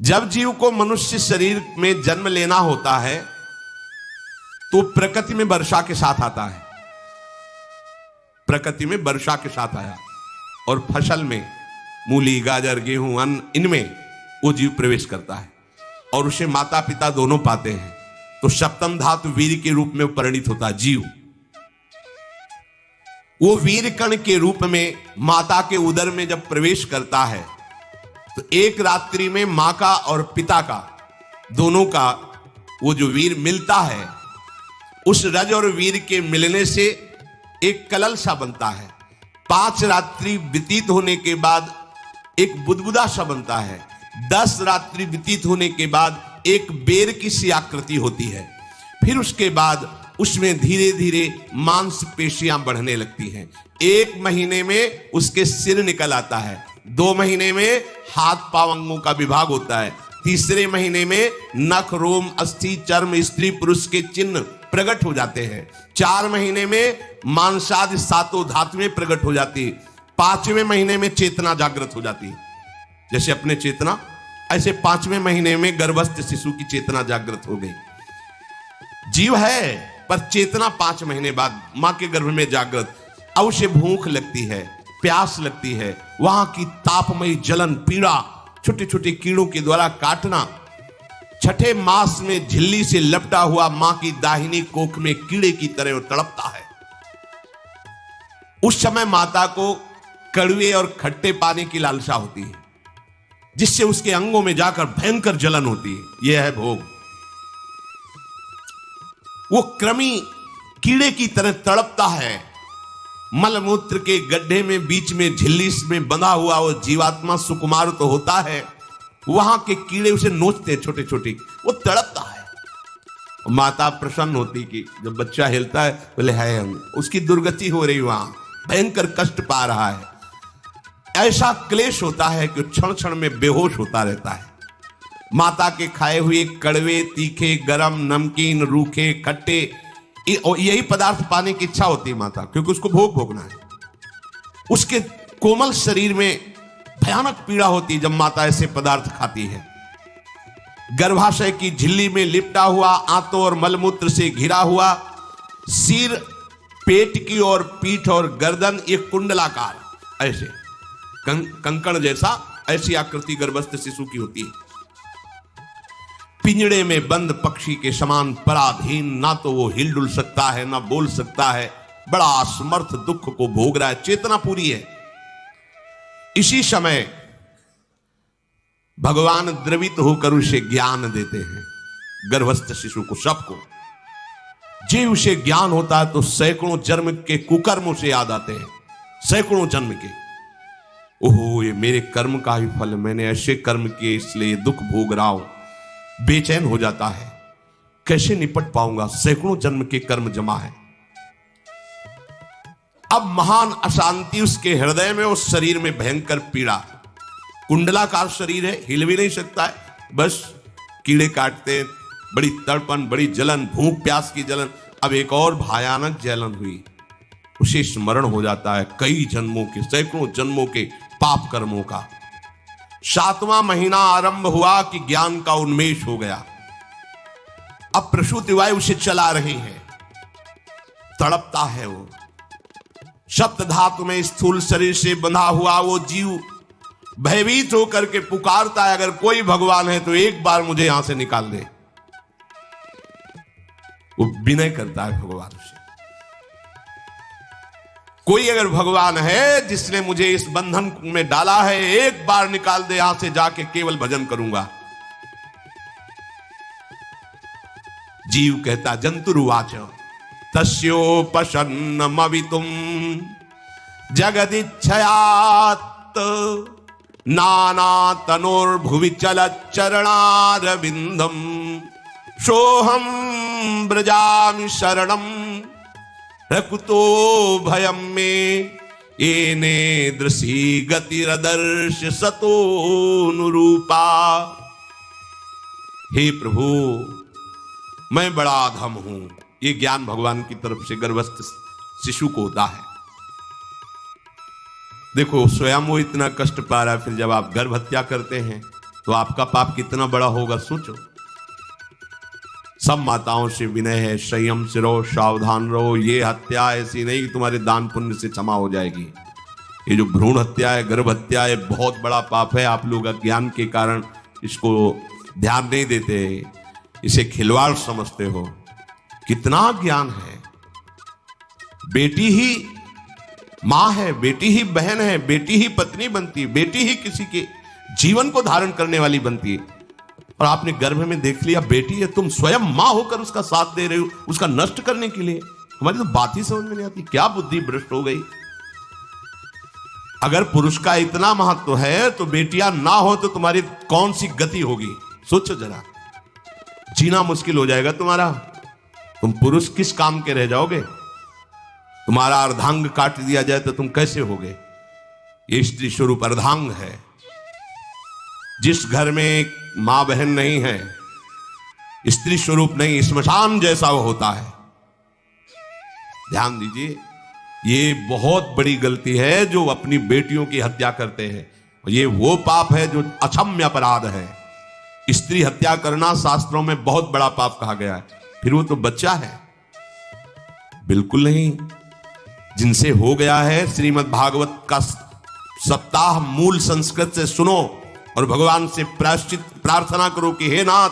जब जीव को मनुष्य शरीर में जन्म लेना होता है तो प्रकृति में वर्षा के साथ आता है, प्रकृति में वर्षा के साथ आया और फसल में मूली गाजर गेहूं अन्न इनमें वो जीव प्रवेश करता है और उसे माता पिता दोनों पाते हैं। तो सप्तम धातु वीर के रूप में परिणित होता है जीव। वो वीर कण के रूप में माता के उदर में जब प्रवेश करता है तो एक रात्रि में मां का और पिता का दोनों का वो जो वीर मिलता है, उस रज और वीर के मिलने से एक कलल सा बनता है। 5 रात्रि व्यतीत होने के बाद एक बुदबुदा सा बनता है। 10 रात्रि व्यतीत होने के बाद एक बेर की सी आकृति होती है। फिर उसके बाद उसमें धीरे धीरे मांसपेशियां बढ़ने लगती हैं। 1 महीने में उसके सिर निकल आता है, 2 महीने में हाथ पांव अंगों का विभाग होता है, तीसरे महीने में नख रोम अस्थि चर्म स्त्री पुरुष के चिन्ह प्रकट हो जाते हैं, 4 महीने में मांसादि 7 धातुएं प्रकट हो जाती है, 5वें महीने में चेतना जागृत हो जाती है। जैसे अपने चेतना, ऐसे 5वें महीने में गर्भस्थ शिशु की चेतना जागृत हो गई। जीव है पर चेतना 5 महीने बाद मां के गर्भ में जागृत। अब उसे भूख लगती है, प्यास लगती है, वहां की तापमयी जलन पीड़ा, छोटे छोटे कीड़ों के द्वारा काटना, 6ठे मास में झिल्ली से लपटा हुआ मां की दाहिनी कोख में कीड़े की तरह तड़पता है। उस समय माता को कड़वे और खट्टे पानी की लालसा होती है, जिससे उसके अंगों में जाकर भयंकर जलन होती है। यह है भोग। वो कृमि कीड़े की तरह तड़पता है। मलमूत्र के गड्ढे में बीच में झिल्ली में बंधा हुआ वो जीवात्मा सुकुमार तो होता है, वहां के कीड़े उसे नोचते छोटे छोटे, वो तड़पता है। माता प्रसन्न होती कि जब बच्चा हिलता है बोले है हम, उसकी दुर्गति हो रही, वहां भयंकर कष्ट पा रहा है। ऐसा क्लेश होता है कि क्षण क्षण में बेहोश होता रहता है। माता के खाए हुए कड़वे तीखे गरम नमकीन रूखे खट्टे यही पदार्थ पाने की इच्छा होती है माता, क्योंकि उसको भोग भोगना है। उसके कोमल शरीर में भयानक पीड़ा होती है जब माता ऐसे पदार्थ खाती है। गर्भाशय की झिल्ली में लिपटा हुआ, आंतों और मलमूत्र से घिरा हुआ सिर, पेट की और पीठ और गर्दन एक कुंडलाकार ऐसे कंकड़ जैसा ऐसी आकृति गर्भस्थ शिशु की होती है। पिंजड़े में बंद पक्षी के समान पराधीन, ना तो वो हिल डुल सकता है ना बोल सकता है, बड़ा असमर्थ दुख को भोग रहा है, चेतना पूरी है। इसी समय भगवान द्रवित होकर उसे ज्ञान देते हैं, गर्भस्थ शिशु को, सबको। जे उसे ज्ञान होता है तो सैकड़ों जन्म के कुकर्मों से याद आते हैं, सैकड़ों जन्म के। ओहो, ये मेरे कर्म का ही फल, मैंने ऐसे कर्म किए इसलिए दुख भोग रहा हूं। बेचैन हो जाता है, कैसे निपट पाऊंगा, सैकड़ों जन्म के कर्म जमा है। अब महान अशांति उसके हृदय में, उस शरीर में भयंकर पीड़ा। कुंडलाकार शरीर है, हिल भी नहीं सकता है, बस कीड़े काटते, बड़ी तड़पन, बड़ी जलन, भूख प्यास की जलन। अब एक और भयानक जलन हुई, उसे स्मरण हो जाता है कई जन्मों के, सैकड़ों जन्मों के पाप कर्मों का। 7वां महीना आरंभ हुआ कि ज्ञान का उन्मेष हो गया। अब प्रसूति वायु उसे चला रही है, तड़पता है वो। सप्त धातु में स्थूल शरीर से बंधा हुआ वो जीव भयभीत होकर के पुकारता है, अगर कोई भगवान है तो एक बार मुझे यहां से निकाल दे। वो विनय करता है भगवान से, कोई अगर भगवान है जिसने मुझे इस बंधन में डाला है, एक बार निकाल दे, यहां से जाके केवल भजन करूंगा। जीव कहता, जंतुरुवाच तस्योपशन्नमवितुम जगदिच्छयात् नाना तनोर्भुवि चलच्चरणारविंदम सोहम ब्रजामि शरणम प्रकुतो भयम में येने दृशी गतिरदर्श सतोनुरूपा। हे प्रभु, मैं बड़ा अधम हूं। ये ज्ञान भगवान की तरफ से गर्भस्थ शिशु को होता है। देखो, स्वयं वो इतना कष्ट पा रहा है, फिर जब आप गर्भ हत्या करते हैं तो आपका पाप कितना बड़ा होगा सोचो। सब माताओं से विनय है, संयम से रहो, सावधान रहो। ये हत्या ऐसी नहीं कि तुम्हारे दान पुण्य से क्षमा हो जाएगी। ये जो भ्रूण हत्या है, गर्भ हत्या है, बहुत बड़ा पाप है। आप लोग अज्ञान के कारण इसको ध्यान नहीं देते, इसे खिलवाड़ समझते हो। कितना ज्ञान है। बेटी ही मां है, बेटी ही बहन है, बेटी ही पत्नी बनती है, बेटी ही किसी के जीवन को धारण करने वाली बनती है। और आपने गर्भ में देख लिया बेटी है, तुम स्वयं मां होकर उसका साथ दे रहे हो, उसका नष्ट करने के लिए। हमारी तो बात ही समझ में नहीं आती, क्या बुद्धि भ्रष्ट हो गई। अगर पुरुष का इतना महत्व है तो बेटियां ना हो तो तुम्हारी कौन सी गति होगी, सोचो जरा। जीना मुश्किल हो जाएगा तुम्हारा। तुम पुरुष किस काम के रह जाओगे। तुम्हारा अर्धांग काट दिया जाए तो तुम कैसे होगे। ये स्त्री स्वरूप अर्धांग है। जिस घर में मां बहन नहीं है, स्त्री स्वरूप नहीं, स्मशान जैसा वो होता है। ध्यान दीजिए, ये बहुत बड़ी गलती है जो अपनी बेटियों की हत्या करते हैं। ये वो पाप है जो अक्षम्य अपराध है। स्त्री हत्या करना शास्त्रों में बहुत बड़ा पाप कहा गया है। फिर वो तो बच्चा है, बिल्कुल नहीं। जिनसे हो गया है, श्रीमद् भागवत का सप्ताह मूल संस्कृत से सुनो और भगवान से प्रायश्चित प्रार्थना करो कि हे नाथ,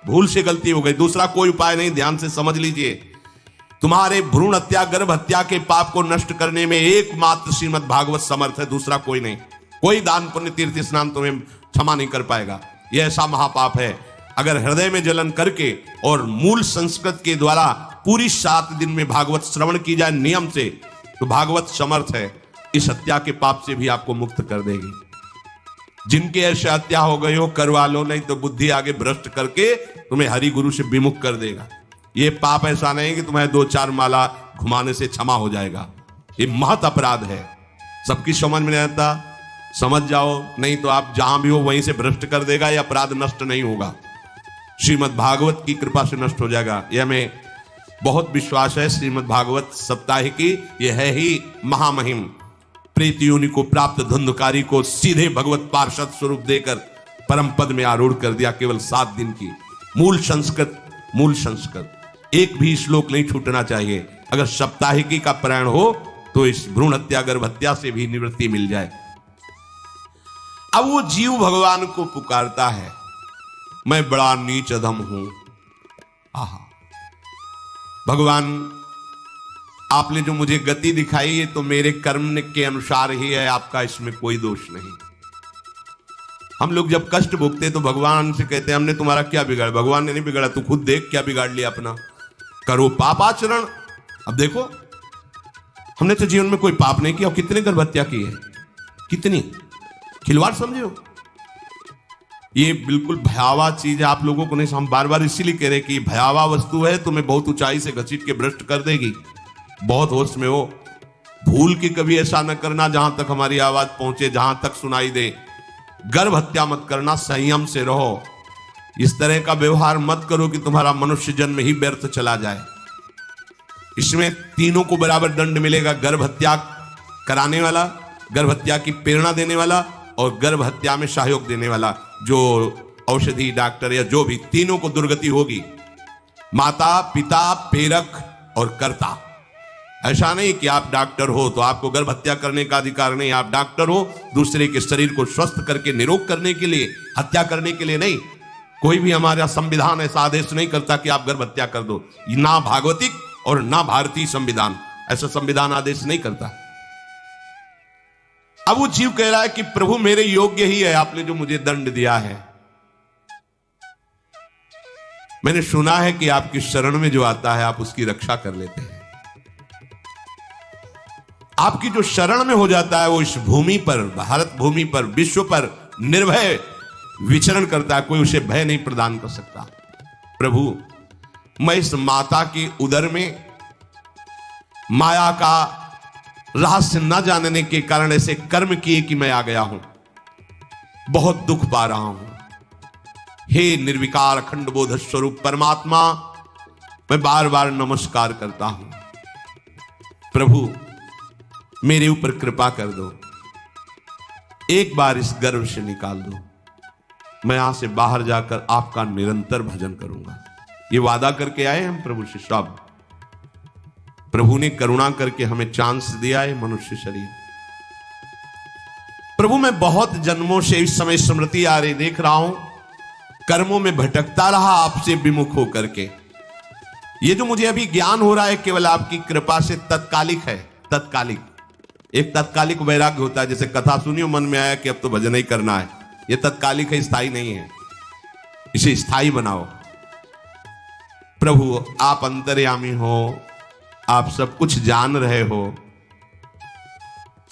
भूल से गलती हो गई, दूसरा कोई उपाय नहीं। ध्यान से समझ लीजिए, तुम्हारे भ्रूण हत्या, गर्भ हत्या के पाप को नष्ट करने में एकमात्र श्रीमद् भागवत समर्थ है, दूसरा कोई नहीं। कोई दान पुण्य तीर्थ स्नान तुम्हें क्षमा नहीं कर पाएगा। यह ऐसा महापाप है। अगर हृदय में जलन करके और मूल संस्कृत के द्वारा पूरी 7 दिन में भागवत श्रवण की जाए नियम से, तो भागवत समर्थ है, इस हत्या के पाप से भी आपको मुक्त कर देगी। जिनके ऐसे हत्या हो गई हो करवा लो, नहीं तो बुद्धि आगे भ्रष्ट करके तुम्हें हरि गुरु से विमुख कर देगा। ये पाप ऐसा नहीं कि तुम्हें 2-4 माला घुमाने से क्षमा हो जाएगा। ये महत अपराध है। सबकी समझ में नहीं आता, समझ जाओ, नहीं तो आप जहां भी हो वहीं से भ्रष्ट कर देगा। यह अपराध नष्ट नहीं होगा, श्रीमद् भागवत की कृपा से नष्ट हो जाएगा। यह हमें बहुत विश्वास है। श्रीमद् भागवत साप्ताहिकी यह है ही महामहिम। प्रेत योनि को प्राप्त धुंधकारी को सीधे भगवत पार्षद स्वरूप देकर परम पद में आरूढ़ कर दिया। केवल 7 दिन की मूल संस्कृत एक भी श्लोक नहीं छूटना चाहिए। अगर साप्ताहिकी का पारायण हो तो इस भ्रूण हत्या, गर्भ हत्या से भी निवृत्ति मिल जाए। अब वो जीव भगवान को पुकारता है, मैं बड़ा नीच अधम हूं। आहा, भगवान आपने जो मुझे गति दिखाई ये तो मेरे कर्म के अनुसार ही है, आपका इसमें कोई दोष नहीं। हम लोग जब कष्ट भोगते तो भगवान से कहते हैं हमने तुम्हारा क्या बिगाड़ा। भगवान ने नहीं बिगाड़ा, तू खुद देख क्या बिगाड़ लिया अपना। करो पाप आचरण। अब देखो, हमने तो जीवन में कोई पाप नहीं किया और कितने गर्भ हत्या की है, कितनी खिलवाड़ समझे हो। ये बिल्कुल भयावह चीज है। आप लोगों को नहीं, हम बार बार इसीलिए कह रहे कि भयावह वस्तु है, तुम्हें बहुत ऊंचाई से घसीट के भ्रष्ट कर देगी। बहुत होश में हो, भूल के कभी ऐसा न करना जहां तक हमारी आवाज पहुंचे, जहां तक सुनाई दे। गर्भ हत्या मत करना, संयम से रहो। इस तरह का व्यवहार मत करो कि तुम्हारा मनुष्य जन्म ही व्यर्थ चला जाए। इसमें तीनों को बराबर दंड मिलेगा। गर्भ हत्या कराने वाला, गर्भ हत्या की प्रेरणा देने वाला और गर्भ हत्या में सहयोग देने वाला, जो औषधि डॉक्टर या जो भी, तीनों को दुर्गति होगी। माता, पिता, प्रेरक और कर्ता। ऐसा नहीं कि आप डॉक्टर हो तो आपको गर्भ हत्या करने का अधिकार नहीं। आप डॉक्टर हो दूसरे के शरीर को स्वस्थ करके निरोग करने के लिए, हत्या करने के लिए नहीं। कोई भी हमारा संविधान ऐसा आदेश नहीं करता कि आप गर्भ हत्या कर दो। ना भागवतिक और ना भारतीय संविधान ऐसा संविधान आदेश नहीं करता। अब वो जीव कह रहा है कि प्रभु मेरे योग्य ही है आपने जो मुझे दंड दिया है। मैंने सुना है कि आपकी शरण में जो आता है आप उसकी रक्षा कर लेते हैं। आपकी जो शरण में हो जाता है वो इस भूमि पर, भारत भूमि पर, विश्व पर निर्भय विचरण करता है। कोई उसे भय नहीं प्रदान कर सकता। प्रभु, मैं इस माता के उदर में माया का रहस्य न जानने के कारण ऐसे कर्म किए कि मैं आ गया हूं। बहुत दुख पा रहा हूं। हे निर्विकार अखंड बोध स्वरूप परमात्मा, मैं बार बार नमस्कार करता हूं। प्रभु, मेरे ऊपर कृपा कर दो, एक बार इस गर्भ से निकाल दो। मैं यहां से बाहर जाकर आपका निरंतर भजन करूंगा। ये वादा करके आए हम प्रभु से। सब प्रभु ने करुणा करके हमें चांस दिया है मनुष्य शरीर। प्रभु मैं बहुत जन्मों से इस समय स्मृति आ रही, देख रहा हूं कर्मों में भटकता रहा आपसे विमुख होकर के। ये जो मुझे अभी ज्ञान हो रहा है केवल आपकी कृपा से तत्कालिक है। तत्कालिक, एक तत्कालिक वैराग्य होता है, जैसे कथा सुनियो मन में आया कि अब तो भजन ही करना है। ये तत्कालिक है, स्थायी नहीं है। इसे स्थायी बनाओ। प्रभु आप अंतर्यामी हो, आप सब कुछ जान रहे हो।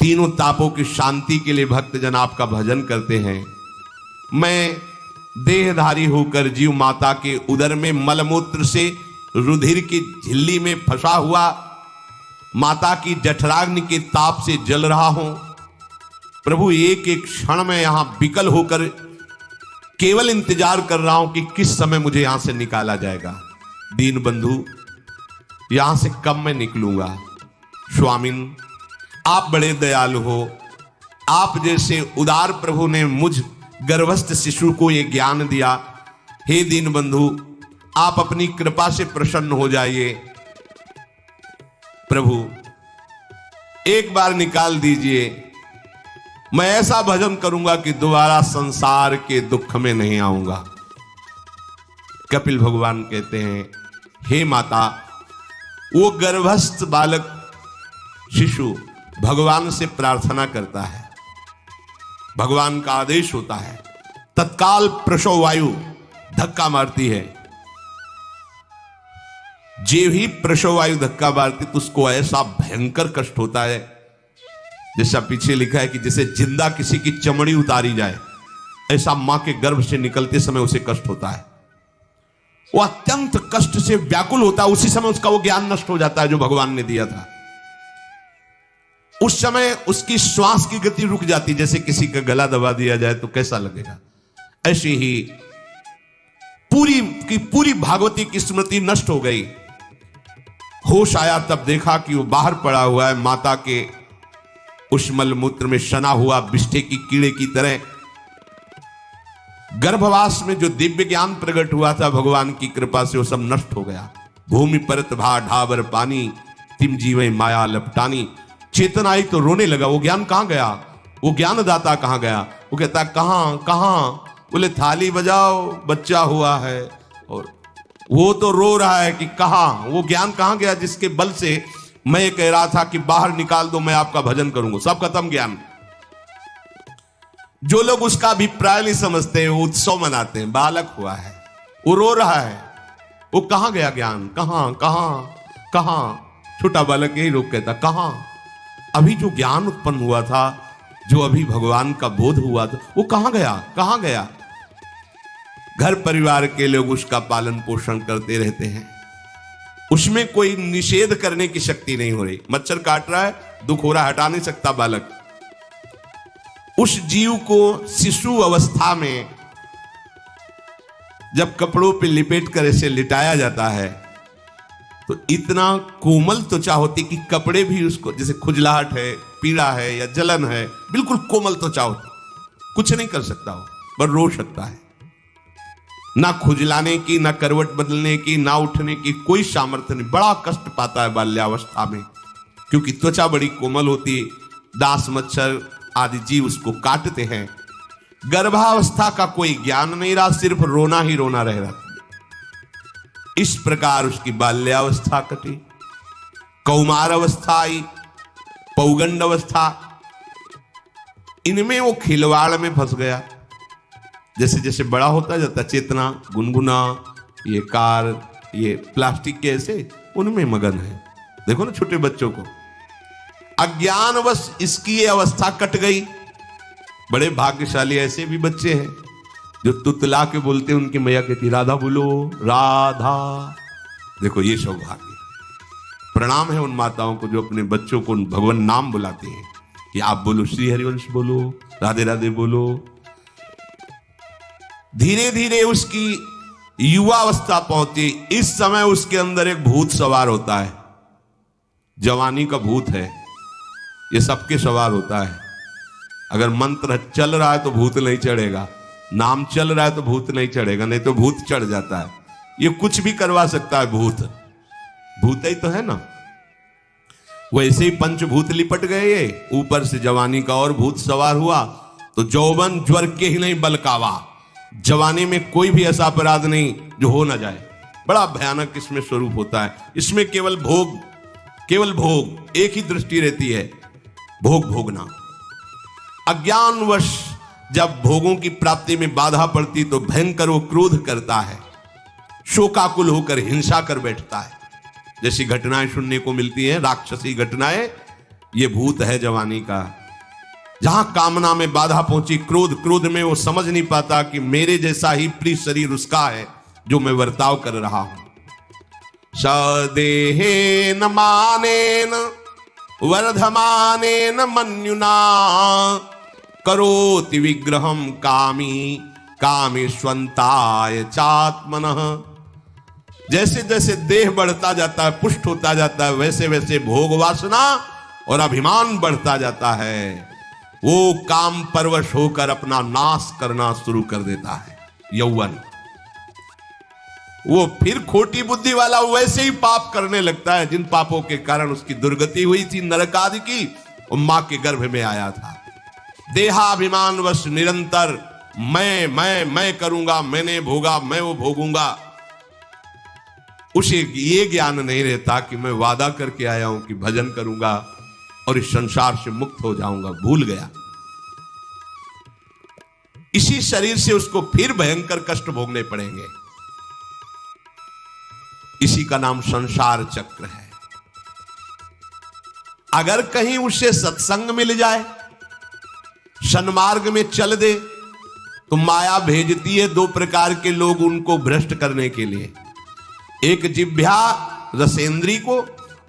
तीनों तापों की शांति के लिए भक्तजन आपका भजन करते हैं। मैं देहधारी होकर जीव माता के उदर में मलमूत्र से रुधिर की झिल्ली में फंसा हुआ माता की जठराग्नि के ताप से जल रहा हूं। प्रभु एक एक क्षण में यहां विकल होकर केवल इंतजार कर रहा हूं कि किस समय मुझे यहां से निकाला जाएगा। दीन बंधु, यहां से कब मैं निकलूंगा। स्वामिन आप बड़े दयालु हो। आप जैसे उदार प्रभु ने मुझ गर्भस्थ शिशु को यह ज्ञान दिया। हे दीन बंधु, आप अपनी कृपा से प्रसन्न हो जाइए। प्रभु एक बार निकाल दीजिए। मैं ऐसा भजन करूंगा कि दोबारा संसार के दुख में नहीं आऊंगा। कपिल भगवान कहते हैं, हे माता, वो गर्भस्थ बालक शिशु भगवान से प्रार्थना करता है, भगवान का आदेश होता है, तत्काल प्रसव वायु धक्का मारती है। जे भी प्रसव वायु धक्का मारती तो उसको ऐसा भयंकर कष्ट होता है, जैसा पीछे लिखा है कि जैसे जिंदा किसी की चमड़ी उतारी जाए, ऐसा मां के गर्भ से निकलते समय उसे कष्ट होता है। वो अत्यंत कष्ट से व्याकुल होता है। उसी समय उसका वो ज्ञान नष्ट हो जाता है जो भगवान ने दिया था। उस समय उसकी श्वास की गति रुक जाती, जैसे किसी का गला दबा दिया जाए तो कैसा लगेगा। ऐसे ही पूरी की पूरी भागवती की स्मृति नष्ट हो गई। होश आया तब देखा कि वो बाहर पड़ा हुआ है, माता के उस मलमूत्र में सना हुआ बिष्ठे की कीड़े की तरह। गर्भवास में जो दिव्य ज्ञान प्रकट हुआ था भगवान की कृपा से, वो सब नष्ट हो गया। भूमि परत भा ढाबर पानी, तिम जीवे माया लपटानी। चेतन आई तो रोने लगा। वो ज्ञान कहां गया, वो ज्ञानदाता कहां गया। वो कहता कहां कहां, बोले थाली बजाओ, बच्चा हुआ है। और वो तो रो रहा है कि कहां, वो ज्ञान कहां गया जिसके बल से मैं कह रहा था कि बाहर निकाल दो, मैं आपका भजन करूंगा। सब खत्म ज्ञान। जो लोग उसका अभिप्राय नहीं समझते, वो उत्सव मनाते हैं। बालक हुआ है, वो रो रहा है, वो कहां गया ज्ञान, कहां कहां कहां। छोटा बालक यही लोग कहता कहां। अभी जो ज्ञान उत्पन्न हुआ था, जो अभी भगवान का बोध हुआ था, वो कहां गया, कहां गया। घर परिवार के लोग उसका पालन पोषण करते रहते हैं, उसमें कोई निषेध करने की शक्ति नहीं हो रही। मच्छर काट रहा है, दुख हो रहा है, हटा नहीं सकता बालक। उस जीव को शिशु अवस्था में जब कपड़ों पे लिपेट कर ऐसे लिटाया जाता है तो इतना कोमल त्वचा होती कि कपड़े भी उसको, जैसे खुजलाहट है, पीड़ा है या जलन है, बिल्कुल कोमल त्वचा होती। कुछ नहीं कर सकता हो, पर रो सकता है। ना खुजलाने की, ना करवट बदलने की, ना उठने की कोई सामर्थ्य नहीं। बड़ा कष्ट पाता है बाल्यावस्था में, क्योंकि त्वचा बड़ी कोमल होती है। दास मच्छर आदि जीव उसको काटते हैं। गर्भावस्था का कोई ज्ञान नहीं रहा, सिर्फ रोना ही रोना रह रहा। इस प्रकार उसकी बाल्यावस्था कटी, कौमार अवस्था आई, पौगंड अवस्था। इनमें वो खिलवाड़ में फंस गया। जैसे जैसे बड़ा होता जाता, चेतना, गुनगुना, ये कार, ये प्लास्टिक के ऐसे उनमें मगन है। देखो ना छोटे बच्चों को, अज्ञानवश इसकी ये अवस्था कट गई। बड़े भाग्यशाली ऐसे भी बच्चे हैं जो तुतला के बोलते हैं, उनकी मैया कहती राधा बोलो, राधा। देखो ये सौभाग्य। प्रणाम है उन माताओं को जो अपने बच्चों को भगवान नाम बुलाते हैं कि आप बोलो, श्री हरिवंश बोलो, राधे राधे बोलो। धीरे धीरे उसकी युवा अवस्था पहुंची। इस समय उसके अंदर एक भूत सवार होता है। जवानी का भूत है, ये सबके सवार होता है। अगर मंत्र चल रहा है तो भूत नहीं चढ़ेगा, नाम चल रहा है तो भूत नहीं चढ़ेगा, नहीं तो भूत चढ़ जाता है। ये कुछ भी करवा सकता है भूत, भूत ही तो है ना। वैसे ही पंचभूत लिपट गए, ऊपर से जवानी का और भूत सवार हुआ तो जौवन ज्वर के ही नहीं बलकावा। जवानी में कोई भी ऐसा अपराध नहीं जो हो ना जाए। बड़ा भयानक इसमें स्वरूप होता है। इसमें केवल भोग, केवल भोग, एक ही दृष्टि रहती है, भोग भोगना। अज्ञानवश जब भोगों की प्राप्ति में बाधा पड़ती तो भयंकर वो क्रोध करता है, शोकाकुल होकर हिंसा कर बैठता है। जैसी घटनाएं सुनने को मिलती हैं, राक्षसी घटनाएं, ये भूत है जवानी का। जहां कामना में बाधा पहुंची, क्रोध, क्रोध में वो समझ नहीं पाता कि मेरे जैसा ही प्रिय शरीर उसका है जो मैं वर्ताव कर रहा हूं। सदेहे न मानेन वर्धमानेन मन्युना करोति विग्रहम कामी कामेष्वंताय चात्मनः। जैसे जैसे देह बढ़ता जाता है, पुष्ट होता जाता है, वैसे वैसे भोग वासना और अभिमान बढ़ता जाता है। वो काम परवश होकर अपना नाश करना शुरू कर देता है। यौवन, वो फिर खोटी बुद्धि वाला वैसे ही पाप करने लगता है जिन पापों के कारण उसकी दुर्गति हुई थी नरक आदि की, और मां के गर्भ में आया था। देहाभिमानवश निरंतर मैं करूंगा, मैंने भोगा, मैं वो भोगूंगा। उसे ये ज्ञान नहीं रहता कि मैं वादा करके आया हूं कि भजन करूंगा और इस संसार से मुक्त हो जाऊंगा, भूल गया। इसी शरीर से उसको फिर भयंकर कष्ट भोगने पड़ेंगे। इसी का नाम संसार चक्र है। अगर कहीं उसे सत्संग मिल जाए, सन्मार्ग में चल दे, तो माया भेजती है दो प्रकार के लोग उनको भ्रष्ट करने के लिए। एक जिह्वा रसेंद्री को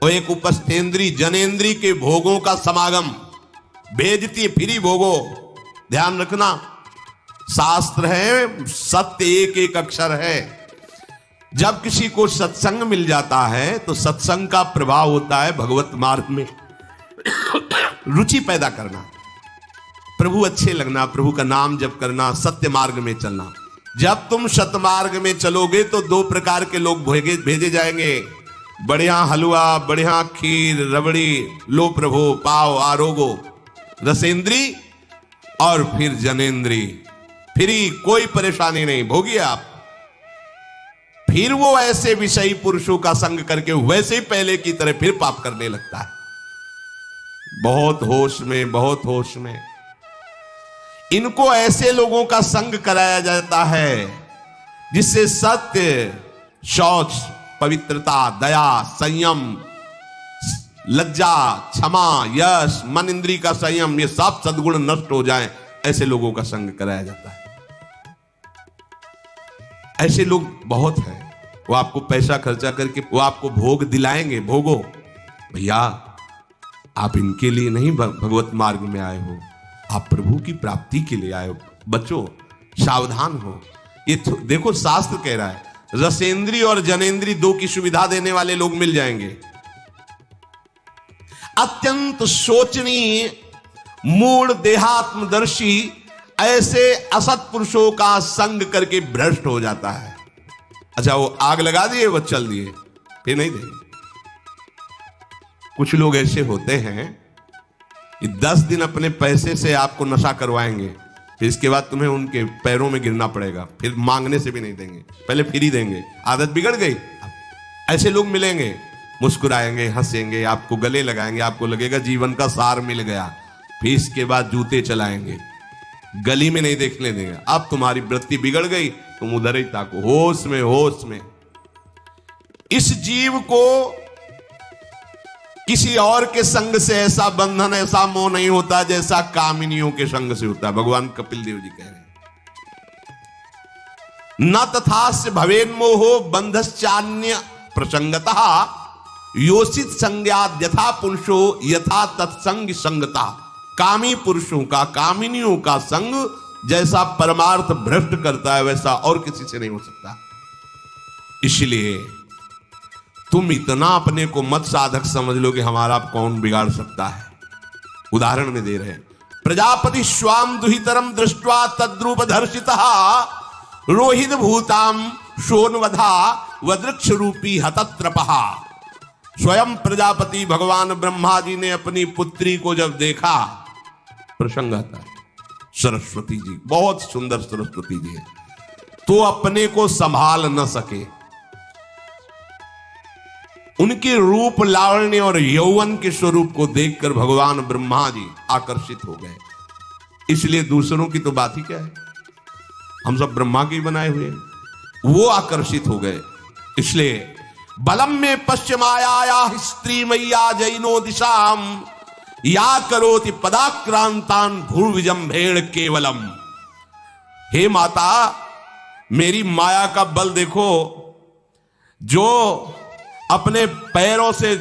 और एक उपस्थेंद्री जनेंद्री के भोगों का समागम भेजती, फिरी भोगो। ध्यान रखना, शास्त्र है, सत्य एक एक अक्षर है। जब किसी को सत्संग मिल जाता है तो सत्संग का प्रभाव होता है भगवत मार्ग में रुचि पैदा करना, प्रभु अच्छे लगना, प्रभु का नाम जप करना, सत्य मार्ग में चलना। जब तुम सतमार्ग में चलोगे तो दो प्रकार के लोग भेजे जाएंगे। बढ़िया हलवा, बढ़िया खीर, रबड़ी, लो प्रभु, पाओ, आरोगो। रसेंद्री और फिर जनेंद्री, फिरी कोई परेशानी नहीं, भोगिए आप। फिर वो ऐसे विषयी पुरुषों का संग करके वैसे ही पहले की तरह फिर पाप करने लगता है। बहुत होश में, बहुत होश में। इनको ऐसे लोगों का संग कराया जाता है जिससे सत्य, शौच, पवित्रता, दया, संयम, लज्जा, क्षमा, यश, मन इंद्री का संयम, ये सब सद्गुण नष्ट हो जाएं, ऐसे लोगों का संग कराया जाता है। ऐसे लोग बहुत हैं। वो आपको पैसा खर्चा करके वो आपको भोग दिलाएंगे, भोगो भैया, आप इनके लिए नहीं भगवत मार्ग में आए हो, आप प्रभु की प्राप्ति के लिए आए हो। बच्चों सावधान हो। ये देखो शास्त्र कह रहा है, रसेंद्री और जनेंद्री दो की सुविधा देने वाले लोग मिल जाएंगे। अत्यंत सोचनीय, मूढ़, देहात्मदर्शी ऐसे असत पुरुषों का संग करके भ्रष्ट हो जाता है। अच्छा, वो आग लगा दिए, वो चल दिए, फिर नहीं देंगे। कुछ लोग ऐसे होते हैं कि 10 दिन अपने पैसे से आपको नशा करवाएंगे, फिर इसके बाद तुम्हें उनके पैरों में गिरना पड़ेगा, फिर मांगने से भी नहीं देंगे, पहले फिर ही देंगे। आदत बिगड़ गई। ऐसे लोग मिलेंगे, मुस्कुराएंगे, हंसेंगे, आपको गले लगाएंगे, आपको लगेगा जीवन का सार मिल गया, फिर इसके बाद जूते चलाएंगे, गली में नहीं देखने देंगे। अब तुम्हारी वृत्ति बिगड़ गई, तुम उधर ही ताको, होश में, होश में। इस जीव को किसी और के संग से ऐसा बंधन, ऐसा मोह नहीं होता जैसा कामिनियों के संग से होता है। भगवान कपिल देव जी कह रहे हैं, न तथास्य भवेन्मोहो बंधश्चान्य प्रसंगतः योषित संज्ञात यथा पुरुषो यथा तत्संग संगता। कामी पुरुषों का, कामिनियों का संग जैसा परमार्थ भ्रष्ट करता है वैसा और किसी से नहीं हो सकता। इसलिए तुम इतना अपने को मत साधक समझ लो कि हमारा कौन बिगाड़ सकता है। उदाहरण में दे रहे हैं, प्रजापति स्वाम दुहितरम दृष्ट्वा तद्रूप धर्षितः रोहित भूताम शोनवधा वदृक्ष रूपी हतत्रपहा। स्वयं प्रजापति भगवान ब्रह्मा जी ने अपनी पुत्री को जब देखा, प्रसंग आता है, सरस्वती जी, बहुत सुंदर सरस्वती जी है, तो अपने को संभाल न सके। उनके रूप लावण्य और यौवन के स्वरूप को देखकर भगवान ब्रह्मा जी आकर्षित हो गए। इसलिए दूसरों की तो बात ही क्या है, हम सब ब्रह्मा के ही बनाए हुए हैं, वो आकर्षित हो गए। इसलिए बलम में पश्चिमाया स्त्री मैया जैनो दिशाम या करोति पदाक्रांतान भूर्विजंभेण केवलम। हे माता, मेरी माया का बल देखो, जो अपने पैरों से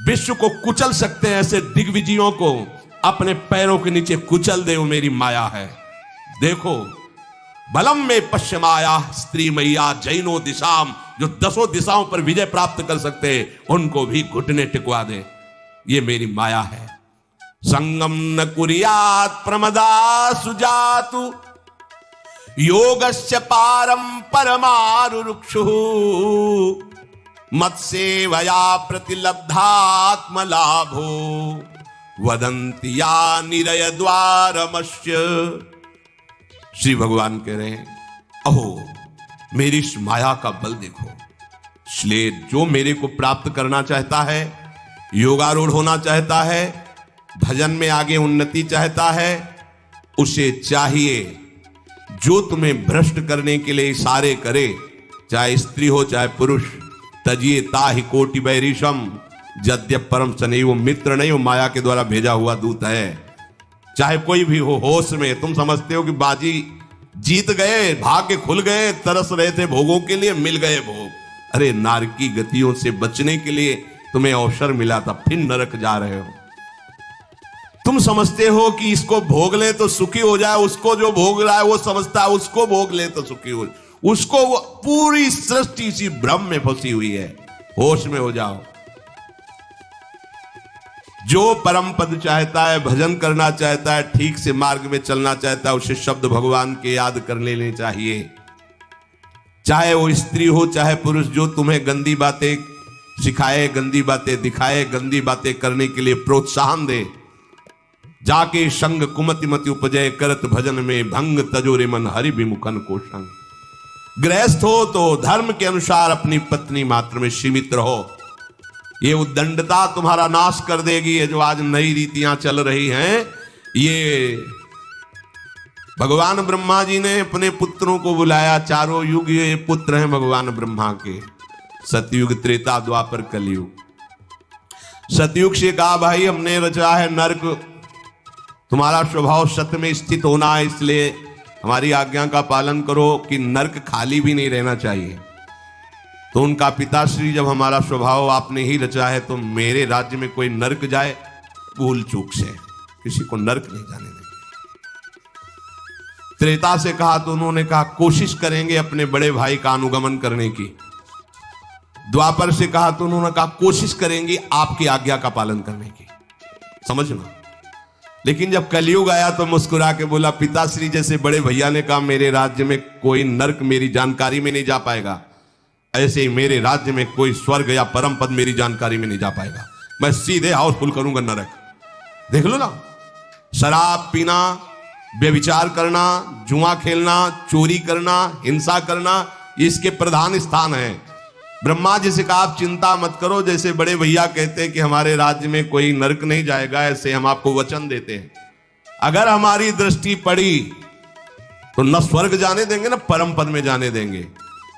विश्व को कुचल सकते हैं, ऐसे दिग्विजयों को अपने पैरों के नीचे कुचल दे, वो मेरी माया है। देखो, बलम में पश्चिमाया स्त्री मैया जैनो दिशाम, जो 10 दिशाओं पर विजय प्राप्त कर सकते हैं, उनको भी घुटने टिकवा दे, ये मेरी माया है। संगम न कुर्यात् प्रमदा सुजातु योगस्य पारम परमारुरुक्षु मत्सेवया प्रतिलब्धात्मलाभो वदन्ति या निरय द्वारमस्य। श्री भगवान कह रहे हैं, अहो मेरी इस माया का बल देखो। इसलिए जो मेरे को प्राप्त करना चाहता है, योगारूढ़ होना चाहता है, भजन में आगे उन्नति चाहता है, उसे चाहिए जो तुम्हें भ्रष्ट करने के लिए इशारे करे, चाहे स्त्री हो चाहे पुरुष, तजिए ताहि कोटि बैरिशम यद्यप परम सनई, वो मित्र नहीं, वो माया के द्वारा भेजा हुआ दूत है। चाहे कोई भी हो, होश में तुम समझते हो कि बाजी जीत गए, भाग्य खुल गए, तरस रहे थे भोगों के लिए, मिल गए भोग। अरे नारकी गतियों से बचने के लिए तुम्हें अवसर मिला था, फिर नरक जा रहे हो। तुम समझते हो कि इसको भोग ले तो सुखी हो जाए, उसको जो भोग रहा है वो समझता है उसको भोग ले तो सुखी हो, उसको वो पूरी सृष्टि इसी भ्रम में फंसी हुई है। होश में हो जाओ। जो परम पद चाहता है, भजन करना चाहता है, ठीक से मार्ग में चलना चाहता है, उसे शब्द भगवान के याद कर लेने चाहिए। चाहे वो स्त्री हो चाहे पुरुष, जो तुम्हें गंदी बातें सिखाए, गंदी बातें दिखाए, गंदी बातें करने के लिए प्रोत्साहन दे, जाके संग कुमति मति उपजय करत भजन में भंग तजोरे मन हरि विमुखन को संग। गृहस्थ हो तो धर्म के अनुसार अपनी पत्नी मात्र में सीमित रहो। ये उद्दंडता तुम्हारा नाश कर देगी। ये जो आज नई रीतियां चल रही हैं, ये भगवान ब्रह्मा जी ने अपने पुत्रों को बुलाया। चारों युग ये पुत्र हैं भगवान ब्रह्मा के, सतयुग, त्रेता, द्वापर, कलयुग। सतयुग से कहा, भाई हमने रचा है नर्क, तुम्हारा स्वभाव सत्य में स्थित होना है, इसलिए हमारी आज्ञा का पालन करो कि नर्क खाली भी नहीं रहना चाहिए। तो उनका पिताश्री, जब हमारा स्वभाव आपने ही रचा है तो मेरे राज्य में कोई नर्क जाए भूल चूक से, किसी को नर्क नहीं जाने देंगे। त्रेता से कहा तो उन्होंने कहा कोशिश करेंगे अपने बड़े भाई का अनुगमन करने की। द्वापर से कहा तो उन्होंने कहा कोशिश करेंगे आपकी आज्ञा का पालन करने की। समझना। लेकिन जब कलयुग आया तो मुस्कुरा के बोला, पिताश्री जैसे बड़े भैया ने कहा मेरे राज्य में कोई नर्क मेरी जानकारी में नहीं जा पाएगा, ऐसे ही मेरे राज्य में कोई स्वर्ग या परम पद मेरी जानकारी में नहीं जा पाएगा। मैं सीधे हाउसफुल करूंगा नरक। देख लो ना, शराब पीना, व्यभिचार करना, जुआ खेलना, चोरी करना, हिंसा करना, इसके प्रधान स्थान है। ब्रह्मा जी से कहा आप चिंता मत करो, जैसे बड़े भैया कहते हैं कि हमारे राज्य में कोई नरक नहीं जाएगा, ऐसे हम आपको वचन देते हैं। अगर हमारी दृष्टि पड़ी तो न स्वर्ग जाने देंगे न परम पद में जाने देंगे।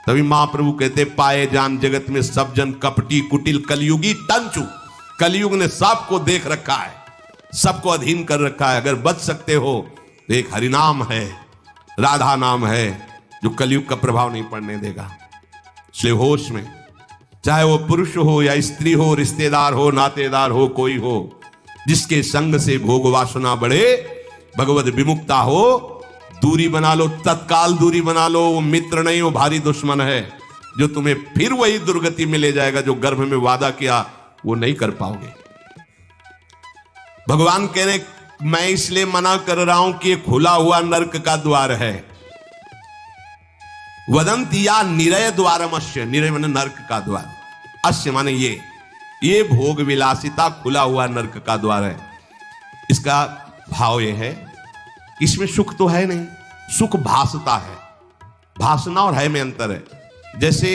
तभी महाप्रभु कहते पाए जान जगत में सब जन कपटी कुटिल कलयुगी तंचु। कलयुग ने सबको देख रखा है, सबको अधीन कर रखा है। अगर बच सकते हो तो एक हरिनाम है, राधा नाम है, जो कलयुग का प्रभाव नहीं पड़ने देगा। इसलिए होश में, चाहे वो पुरुष हो या स्त्री हो, रिश्तेदार हो, नातेदार हो, कोई हो, जिसके संग से भोग वासना बढ़े, भगवत विमुक्ता हो, दूरी बना लो, तत्काल दूरी बना लो। वो मित्र नहीं, वो भारी दुश्मन है, जो तुम्हें फिर वही दुर्गति में ले जाएगा जो गर्भ में वादा किया वो नहीं कर पाओगे। भगवान कह रहे मैं इसलिए मना कर रहा हूं कि ये खुला हुआ नरक का द्वार है। वदंती या निरय द्वारम अश्य, निरय माने नरक का द्वार, अश्य माने ये भोग विलासिता खुला हुआ नरक का द्वार है। इसका भाव यह है, इसमें सुख तो है नहीं, सुख भासता है। भासना और है में अंतर है। जैसे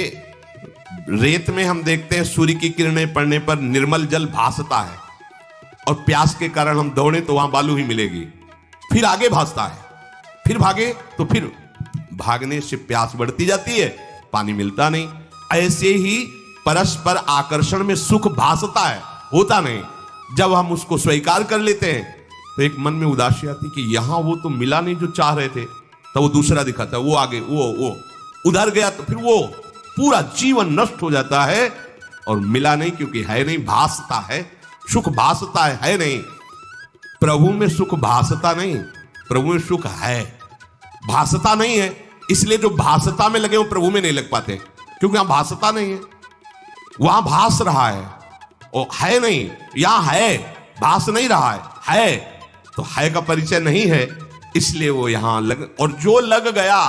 रेत में हम देखते हैं सूर्य की किरणें पड़ने पर निर्मल जल भासता है, और प्यास के कारण हम दौड़े तो वहां बालू ही मिलेगी, फिर आगे भासता है, फिर भागे तो फिर भागने से प्यास बढ़ती जाती है, पानी मिलता नहीं। ऐसे ही परस्पर आकर्षण में सुख भासता है, होता नहीं। जब हम उसको स्वीकार कर लेते हैं तो एक मन में उदासी आती कि यहां वो तो मिला नहीं जो चाह रहे थे, तो वो दूसरा दिखाता है, वो आगे वो उधर गया, तो फिर वो पूरा जीवन नष्ट हो जाता है। और मिला नहीं क्योंकि है नहीं, भासता है, सुख भासता है नहीं। प्रभु में सुख भासता नहीं, प्रभु में सुख है, भासता नहीं है। इसलिए जो भासता में लगे वो प्रभु में नहीं लग पाते, क्योंकि वहां भासता नहीं है, वहां भास रहा है और है नहीं। यहां है, भास नहीं रहा है तो है का परिचय नहीं है, इसलिए वो यहां लग। और जो लग गया,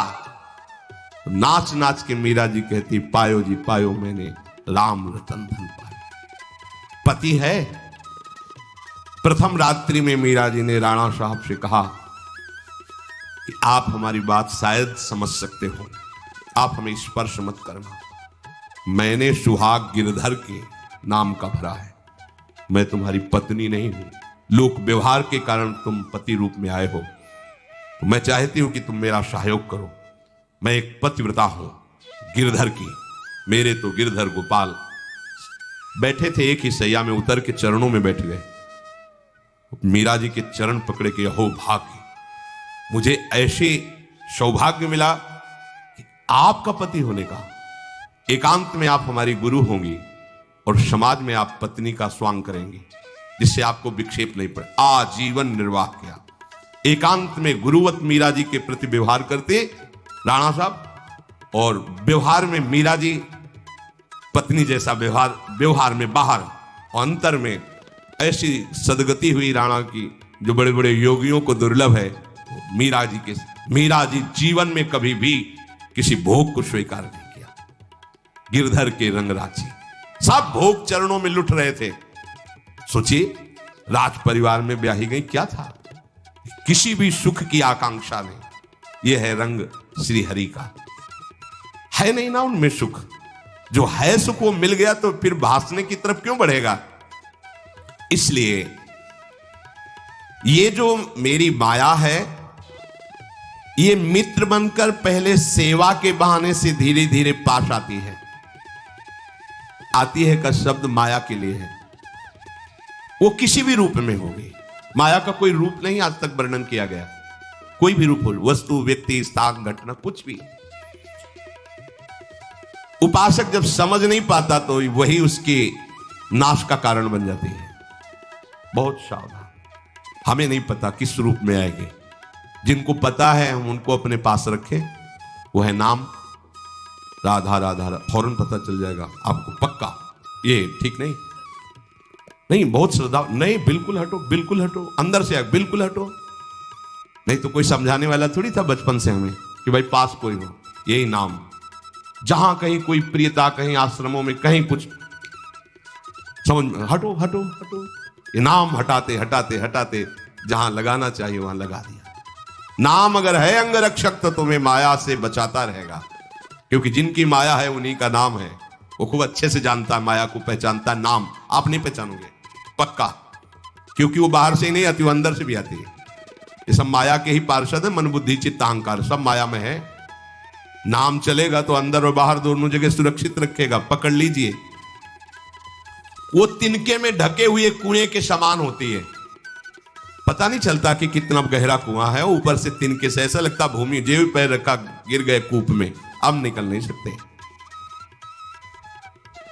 नाच नाच के मीरा जी कहती, पायो जी पायो मैंने राम रतन धन पायो। पति है। प्रथम रात्रि में मीरा जी ने राणा साहब से कहा कि आप हमारी बात शायद समझ सकते हो, आप हमें स्पर्श मत करना। मैंने सुहाग गिरधर के नाम का भरा है, मैं तुम्हारी पत्नी नहीं हूं। लोक व्यवहार के कारण तुम पति रूप में आए हो, तो मैं चाहती हूं कि तुम मेरा सहयोग करो। मैं एक पतिव्रता हूं गिरधर की। मेरे तो गिरधर गोपाल बैठे थे एक ही सैया में, उतर के चरणों में बैठ गए। मीरा जी के चरण पकड़े के, अहो भाग्य, मुझे ऐसे सौभाग्य मिला कि आपका पति होने का। एकांत में आप हमारी गुरु होंगी और समाज में आप पत्नी का स्वांग करेंगी, जिससे आपको विक्षेप नहीं पड़े। आजीवन निर्वाह किया। एकांत में गुरुवत मीरा जी के प्रति व्यवहार करते राणा साहब, और व्यवहार में मीरा जी पत्नी जैसा व्यवहार में बाहर और अंतर में ऐसी सदगति हुई राणा की, जो बड़े बड़े योगियों को दुर्लभ है। मीरा जी जीवन में कभी भी किसी भोग को स्वीकार नहीं किया। गिरधर के रंगराजी सब भोग चरणों में लुट रहे थे। सोचिए, राज परिवार में ब्याही गई, क्या था, किसी भी सुख की आकांक्षा नहीं। यह है रंग श्री हरि का। है नहीं ना उनमें सुख, जो है सुख वो मिल गया तो फिर भासने की तरफ क्यों बढ़ेगा। इसलिए ये जो मेरी माया है, ये मित्र बनकर पहले सेवा के बहाने से धीरे धीरे पास आती है। आती है का शब्द माया के लिए है, वो किसी भी रूप में होगी। माया का कोई रूप नहीं आज तक वर्णन किया गया, कोई भी रूप हो, वस्तु, व्यक्ति, स्थान, घटना, कुछ भी। उपासक जब समझ नहीं पाता तो वही उसके नाश का कारण बन जाती है। बहुत सावधान, हमें नहीं पता किस रूप में आएगी। जिनको पता है हम उनको अपने पास रखें। वो है नाम, राधा राधा, फौरन पता चल जाएगा आपको पक्का। ये ठीक नहीं, नहीं बहुत श्रद्धा, नहीं बिल्कुल हटो, बिल्कुल हटो, अंदर से बिल्कुल हटो। नहीं तो कोई समझाने वाला थोड़ी था बचपन से हमें कि भाई पास कोई हो, यही नाम। जहां कहीं कोई प्रियता, कहीं आश्रमों में, कहीं कुछ समझ, हटो हटो हटो, ये नाम हटाते हटाते हटाते जहां लगाना चाहिए वहां लगा दिया। नाम अगर है अंगरक्षक तो तुम्हें माया से बचाता रहेगा, क्योंकि जिनकी माया है उन्हीं का नाम है। वो खूब अच्छे से जानता है, माया को पहचानता है। नाम आप नहीं पहचानोगे पक्का, क्योंकि वो बाहर से ही नहीं आती, वो अंदर से भी आती है। ये सब माया के ही पार्षद है, मन बुद्धि चित्त अहंकार सब माया में है। नाम चलेगा तो अंदर और बाहर दोनों जगह सुरक्षित रखेगा। पकड़ लीजिए, वो तिनके में ढके हुए कुएं के समान होती है। पता नहीं चलता कि कितना गहरा कुआं है, ऊपर से तिनके से ऐसा लगता भूमि, जेब पैर रखा गिर गए कूप में, अब निकल नहीं सकते।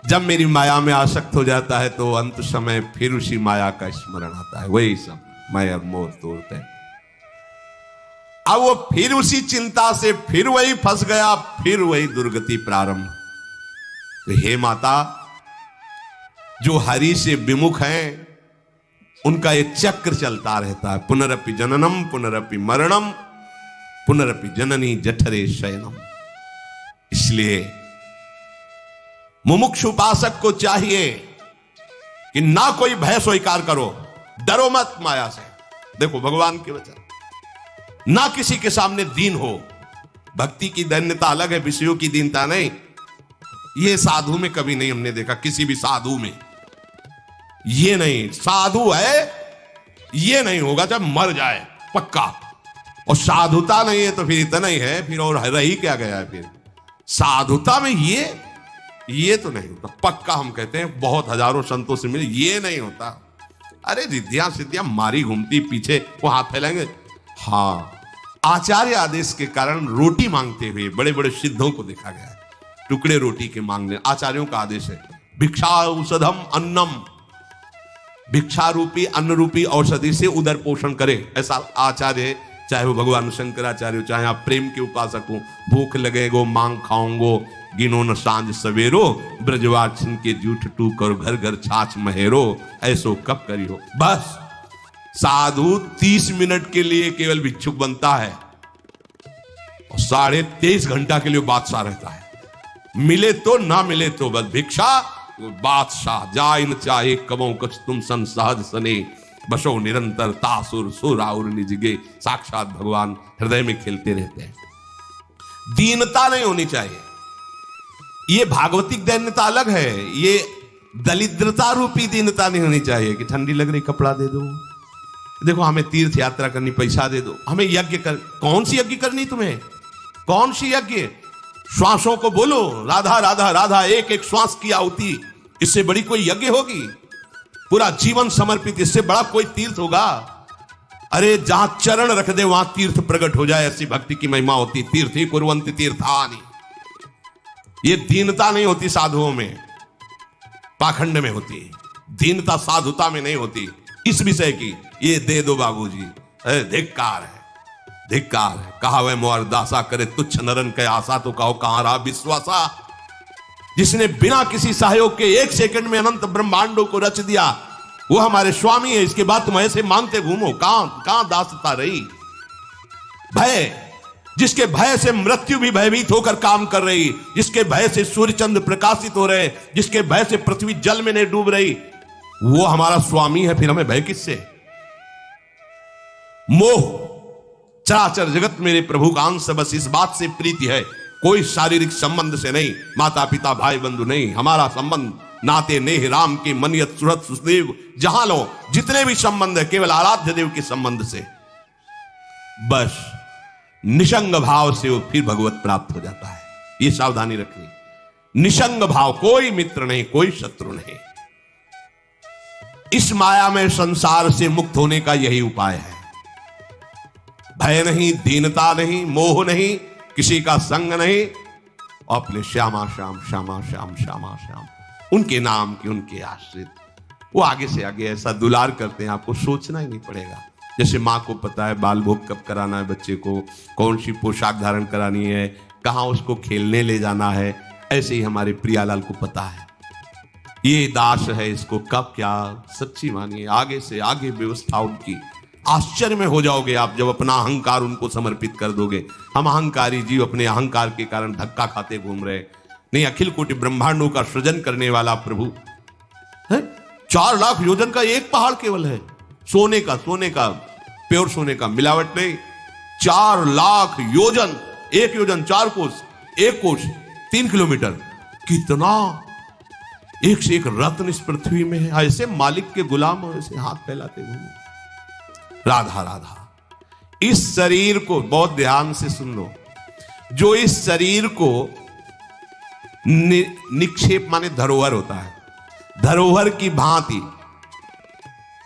जब मेरी माया में आसक्त हो जाता है तो अंत समय फिर उसी माया का स्मरण आता है, वही सब मैं अब मोर तोड़ते। अब वो फिर उसी चिंता से फिर वही फंस गया, फिर वही दुर्गति प्रारंभ। तो हे माता, जो हरि से विमुख हैं उनका एक चक्र चलता रहता है, पुनरपि जननम पुनरपि मरणम पुनरपि जननी जठरे शयनम। इसलिए मुमुक्षु उपासक को चाहिए कि ना कोई भय स्वीकार करो, डरो मत माया से। देखो भगवान के वचन, ना किसी के सामने दीन हो। भक्ति की दैन्यता अलग है, विषयों की दीनता नहीं। ये साधु में कभी नहीं हमने देखा, किसी भी साधु में ये नहीं। साधु है ये नहीं होगा जब मर जाए पक्का, और साधुता नहीं है तो फिर इतना ही है, फिर और रही क्या गया है। फिर साधुता में ये तो नहीं होता पक्का। हम कहते हैं बहुत हजारों संतों से मिले, ये नहीं होता। अरे रिद्धियां सिद्धियां मारी घूमती पीछे वो हाथ फैलाएंगे। हाँ, आचार्य आदेश के कारण रोटी मांगते हुए बड़े बड़े सिद्धों को देखा गया है, टुकड़े रोटी के मांगने। आचार्यों का आदेश है, भिक्षा औषधम अन्नम, भिक्षा रूपी अन्न रूपी औषधि से उदर पोषण करे। ऐसा आचार्य, चाहे वो भगवान शंकराचार्य हो, चाहे आप प्रेम के उपासक हो। भूख लगेगो मांग खाऊंगो, गिनो न सांझ सवेरो, ब्रजवाचन के जूठ टूक और घर घर छाछ महेरो, ऐसो कब करियो। बस साधु 30 मिनट के लिए केवल भिक्षुक बनता है और 23.5 घंटा के लिए बादशाह रहता है। मिले तो ना मिले तो बस भिक्षा बादशाह। जाइन चाहे कबो कछ तुम सन सहज सने, बसो निरंतर तासुर सुराउर निजगे। साक्षात भगवान हृदय में खेलते रहते हैं। दीनता नहीं होनी चाहिए। ये भागवतिक दैन्यता अलग है, ये दलिद्रता रूपी दीनता नहीं होनी चाहिए कि ठंडी लग रही कपड़ा दे दो, देखो हमें तीर्थ यात्रा करनी पैसा दे दो, हमें यज्ञ कर। कौन सी यज्ञ करनी तुम्हें, कौन सी यज्ञ? श्वासों को बोलो राधा राधा राधा, एक एक श्वास की आहुति, इससे बड़ी कोई यज्ञ होगी? पूरा जीवन समर्पित, इससे बड़ा कोई तीर्थ होगा? अरे जहां चरण रख दे वहां तीर्थ प्रकट हो जाए, ऐसी भक्ति की महिमा होती। तीर्थ ही कुर्वन्ति तीर्थानि। ये दीनता नहीं होती साधुओं में, पाखंड में होती। दीनता साधुता में नहीं होती। इस विषय की ये दे दो बाबूजी, धिक्कार है, धिक्कार है। कहा वह मोर दासा करे तुच्छ नरन के आशा, तो कहो कहां रहा विश्वासा। जिसने बिना किसी सहयोग के 1 सेकंड में अनंत ब्रह्मांडों को रच दिया, वो हमारे स्वामी है। इसके बाद तुम ऐसे मांगते घूमो, कहां दासता रही? भय, जिसके भय से मृत्यु भी भयभीत होकर काम कर रही, जिसके भय से सूर्य चंद्र प्रकाशित हो रहे, जिसके भय से पृथ्वी जल में नहीं डूब रही, वो हमारा स्वामी है। फिर हमें भय किससे? मोह, चराचर जगत मेरे प्रभु का अंश, बस इस बात से प्रीति है, कोई शारीरिक संबंध से नहीं, माता पिता भाई बंधु नहीं। हमारा संबंध नाते नेह राम के मनियत सुरत सुदेव, जहां लो जितने भी संबंध है केवल आराध्य देव के संबंध से। बस निसंग भाव से वो फिर भगवत प्राप्त हो जाता है। ये सावधानी रखनी। निसंग भाव, कोई मित्र नहीं, कोई शत्रु नहीं। इस माया में संसार से मुक्त होने का यही उपाय है। भय नहीं, दीनता नहीं, मोह नहीं, किसी का संग नहीं, और अपने श्यामा श्याम श्यामा श्याम श्यामा श्याम, उनके नाम के, उनके आश्रित। वो आगे से आगे ऐसा दुलार करते हैं, आपको सोचना ही नहीं पड़ेगा। जैसे माँ को पता है बाल भोग कब कराना है बच्चे को, कौन सी पोशाक धारण करानी है, कहाँ उसको खेलने ले जाना है, ऐसे ही हमारे प्रियालाल को पता है ये दास है, इसको कब क्या। सच्ची मानिए, आगे से आगे व्यवस्था उनकी। आश्चर्य में हो जाओगे आप जब अपना अहंकार उनको समर्पित कर दोगे। हम अहंकारी जीव अपने अहंकार के कारण धक्का खाते घूम रहे। नहीं, अखिल कोटि ब्रह्मांडों का सृजन करने वाला प्रभु है। 4 लाख योजन का एक पहाड़ केवल है, सोने का, सोने का, प्योर सोने का, मिलावट नहीं। 4 लाख योजन, 1 योजन 4 कोस, 1 कोस 3 किलोमीटर। कितना एक से एक रत्न इस पृथ्वी में है। ऐसे मालिक के गुलाम हो, ऐसे हाथ फैलाते घूमो। राधा राधा। इस शरीर को बहुत ध्यान से सुन लो। जो इस शरीर को निक्षेप माने धरोहर होता है, धरोहर की भांति।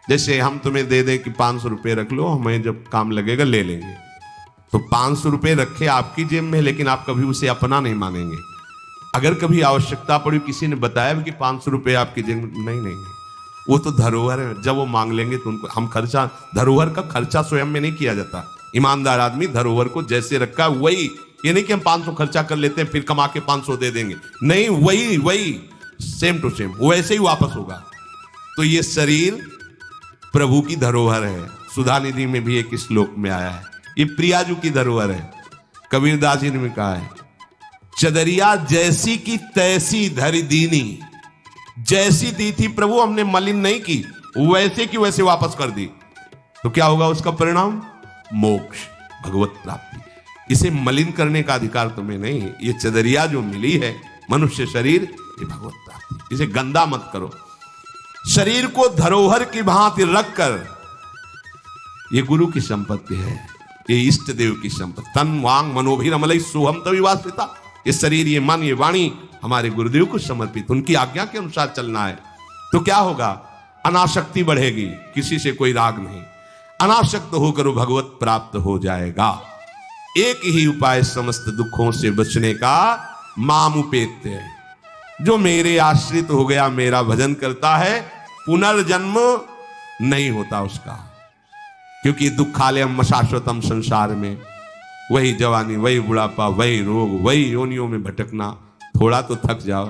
जैसे हम तुम्हें दे दे कि 500 रुपए रख लो, हमें जब काम लगेगा ले लेंगे, तो 500 रुपए रखे आपकी जेब में, लेकिन आप कभी उसे अपना नहीं मानेंगे। अगर कभी आवश्यकता पड़ी, किसी ने बताया कि 500 रुपए आपकी जेब में, नहीं नहीं, वो तो धरोहर है। जब वो मांग लेंगे तो उनको हम खर्चा, धरोहर का खर्चा स्वयं में नहीं किया जाता। ईमानदार आदमी धरोहर को जैसे रखा वही, ये नहीं कि हम 500 खर्चा कर लेते हैं फिर कमा के 500 दे देंगे, नहीं, वही सेम टू सेम वैसे ही वापस होगा। तो ये शरीर प्रभु की धरोहर है। सुधा निधि में भी एक श्लोक में आया है, ये प्रियाजू की धरोहर है। कबीरदास जी ने कहा है, चदरिया जैसी की तैसी धरि दीनी। जैसी दी थी प्रभु, हमने मलिन नहीं की, वैसे की वैसे वापस कर दी, तो क्या होगा उसका परिणाम? मोक्ष, भगवत प्राप्ति। इसे मलिन करने का अधिकार तुम्हें नहीं। ये चदरिया जो मिली है मनुष्य शरीर, ये भगवत प्राप्ति, इसे गंदा मत करो। शरीर को धरोहर की भांति रखकर, ये गुरु की संपत्ति है, ये इष्ट देव की संपत्ति। तन वांग मनोभिरमलई सोहम तविवास्थिता। ये शरीर, ये मन, ये वाणी हमारे गुरुदेव को समर्पित, उनकी आज्ञा के अनुसार चलना है। तो क्या होगा? अनासक्ति बढ़ेगी, किसी से कोई राग नहीं, अनासक्त होकर भगवत प्राप्त हो जाएगा। एक ही उपाय समस्त दुखों से बचने का, मामुपेत्य, जो मेरे आश्रित हो गया, मेरा भजन करता है, पुनर्जन्म नहीं होता उसका। क्योंकि दुखालयम शाश्वतम, संसार में वही जवानी, वही बुढ़ापा, वही रोग, वही योनियों में भटकना। थोड़ा तो थक जाओ।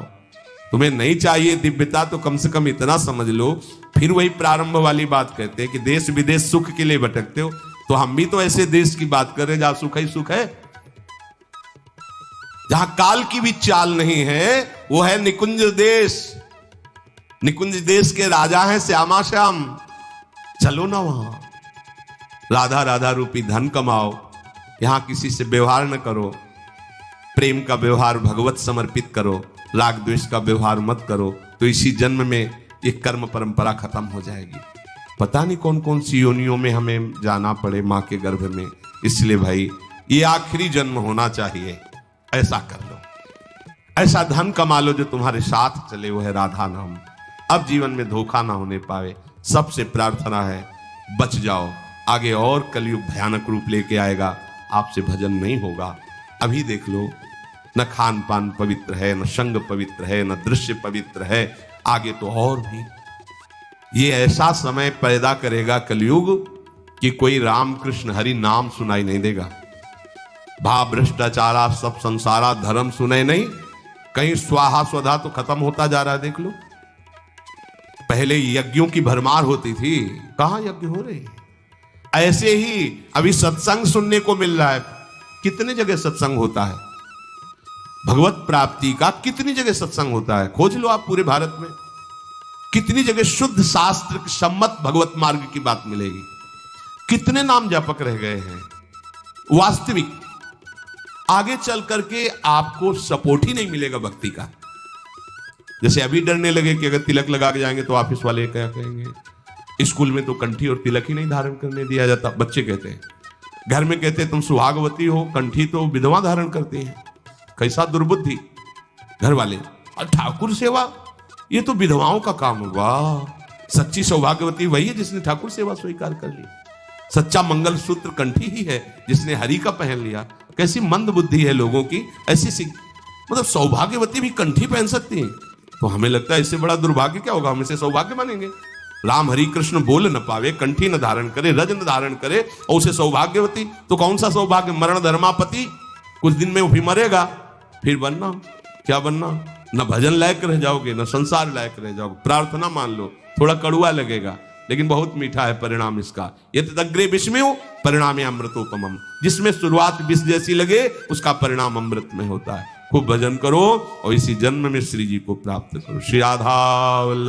तुम्हें नहीं चाहिए दिव्यता तो कम से कम इतना समझ लो। फिर वही प्रारंभ वाली बात कहते हैं कि देश विदेश सुख के लिए भटकते हो, तो हम भी तो ऐसे देश की बात कर रहे हैं जहां सुख ही सुख है, जहां काल की भी चाल नहीं है। वो है निकुंज देश। निकुंज देश के राजा हैं श्यामा श्याम। चलो ना वहां, राधा राधा रूपी धन कमाओ, यहां किसी से व्यवहार न करो, प्रेम का व्यवहार भगवत समर्पित करो, राग द्वेष का व्यवहार मत करो, तो इसी जन्म में ये कर्म परंपरा खत्म हो जाएगी। पता नहीं कौन कौन सी योनियों में हमें जाना पड़े मां के गर्भ में। इसलिए भाई, ये आखिरी जन्म होना चाहिए, ऐसा कर लो, ऐसा धन कमा लो जो तुम्हारे साथ चले, वो है राधा नाम। अब जीवन में धोखा ना होने पावे। सबसे प्रार्थना है, बच जाओ, आगे और कलयुग भयानक रूप लेके आएगा, आपसे भजन नहीं होगा। अभी देख लो, न खान पान पवित्र है, न संग पवित्र है, न दृश्य पवित्र है, आगे तो और भी। ये ऐसा समय पैदा करेगा कलयुग कि कोई राम कृष्ण हरि नाम सुनाई नहीं देगा। भाव भ्रष्टाचारा सब संसारा, धर्म सुने नहीं, कहीं स्वाहा स्वधा तो खत्म होता जा रहा है। देख लो, पहले यज्ञों की भरमार होती थी, कहां यज्ञ हो रहे हैं। ऐसे ही अभी सत्संग सुनने को मिल रहा है। कितने जगह सत्संग होता है भगवत प्राप्ति का, कितनी जगह सत्संग होता है, खोज लो आप पूरे भारत में। कितनी जगह शुद्ध शास्त्र सम्मत भगवत मार्ग की बात मिलेगी। कितने नाम जापक रह गए हैं। वास्तविक आगे चल करके आपको सपोर्ट ही नहीं मिलेगा भक्ति का। जैसे अभी डरने लगे कि अगर तिलक लगा के जाएंगे तो ऑफिस वाले क्या कहेंगे। स्कूल में तो कंठी और तिलक ही नहीं धारण करने दिया जाता, बच्चे कहते हैं। घर में कहते हैं तुम सुहागवती हो, कंठी तो विधवा धारण करती हैं। कैसा दुर्बुद्धि घर वाले। और ठाकुर सेवा, ये तो विधवाओं का काम होगा। सच्ची सौभाग्यवती वही है जिसने ठाकुर सेवा स्वीकार कर ली। सच्चा मंगल सूत्र कंठी ही है जिसने हरि का पहन लिया। कैसी मंद बुद्धि है लोगों की। ऐसी मतलब सौभाग्यवती भी कंठी पहन सकती है, तो हमें लगता है इससे बड़ा दुर्भाग्य क्या होगा। हम इसे सौभाग्य मानेंगे। राम हरि कृष्ण बोल न पावे, कंठी न धारण करे, रज न धारण करे, और उसे सौभाग्यवती, तो कौन सा सौभाग्य। मरण धर्मापति, कुछ दिन में वो भी मरेगा, फिर बनना क्या बनना। न भजन लायक रह जाओगे, न संसार लायक रह जाओगे। प्रार्थना मान लो, थोड़ा कड़ुआ लगेगा लेकिन बहुत मीठा है परिणाम इसका। यतदग्रे विस्मयो परिणामे अमृतोपमम। जिसमें शुरुआत विष जैसी लगे उसका परिणाम अमृत में होता है। खूब भजन करो और इसी जन्म में श्री जी को प्राप्त करो। श्री राधा